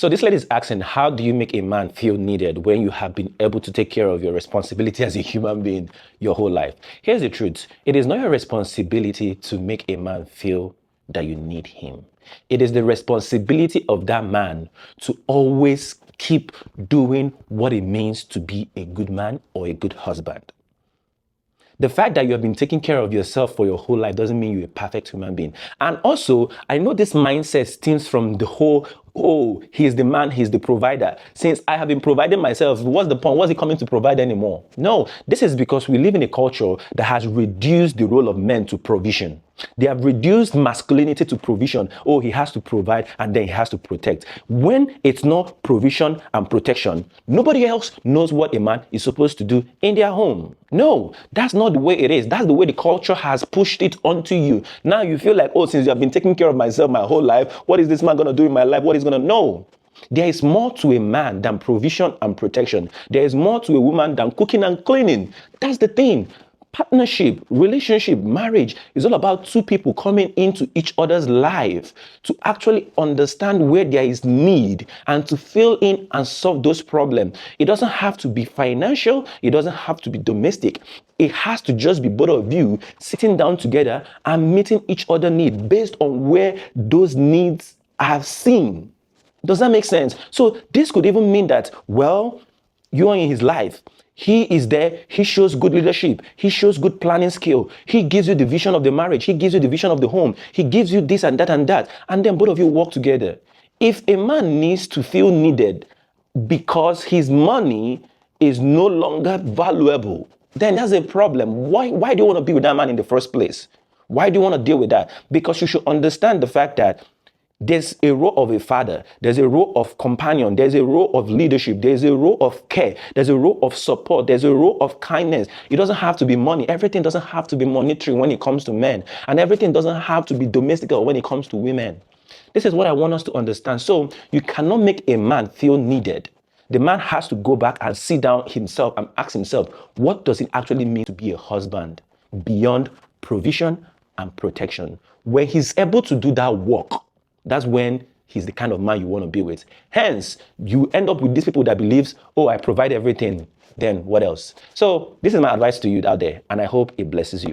So this lady is asking, how do you make a man feel needed when you have been able to take care of your responsibility as a human being your whole life? Here's the truth. It is not your responsibility to make a man feel that you need him. It is the responsibility of that man to always keep doing what it means to be a good man or a good husband. The fact that you have been taking care of yourself for your whole life doesn't mean you're a perfect human being. And also, I know this mindset stems from the whole, oh, he's the man, he's the provider. Since I have been providing myself, what's the point? What's he coming to provide anymore? No, this is because we live in a culture that has reduced the role of men to provision. They have reduced masculinity to provision. Oh, he has to provide and then he has to protect. When it's not provision and protection, nobody else knows what a man is supposed to do in their home. No, that's not the way it is. That's the way the culture has pushed it onto you. Now you feel like, oh, since I've been taking care of myself my whole life, what is this man going to do in my life? What is going to know? There is more to a man than provision and protection. There is more to a woman than cooking and cleaning. That's the thing. Partnership, relationship, marriage is all about two people coming into each other's life to actually understand where there is need and to fill in and solve those problems. It doesn't have to be financial. It doesn't have to be domestic. It has to just be both of you sitting down together and meeting each other's needs based on where those needs are seen. Does that make sense? So this could even mean that, well, you are in his life. He is there. He shows good leadership. He shows good planning skill. He gives you the vision of the marriage. He gives you the vision of the home. He gives you this and that and that. And then both of you work together. If a man needs to feel needed because his money is no longer valuable, then that's a problem. Why do you want to be with that man in the first place? Why do you want to deal with that? Because you should understand the fact that there's a role of a father, there's a role of companion, there's a role of leadership, there's a role of care, there's a role of support, there's a role of kindness. It doesn't have to be money. Everything doesn't have to be monetary when it comes to men. And everything doesn't have to be domestical when it comes to women. This is what I want us to understand. So you cannot make a man feel needed. The man has to go back and sit down himself and ask himself, what does it actually mean to be a husband beyond provision and protection? When he's able to do that work, that's when he's the kind of man you want to be with. Hence, you end up with these people that believes, oh, I provide everything. Then what else? So this is my advice to you out there, and I hope it blesses you.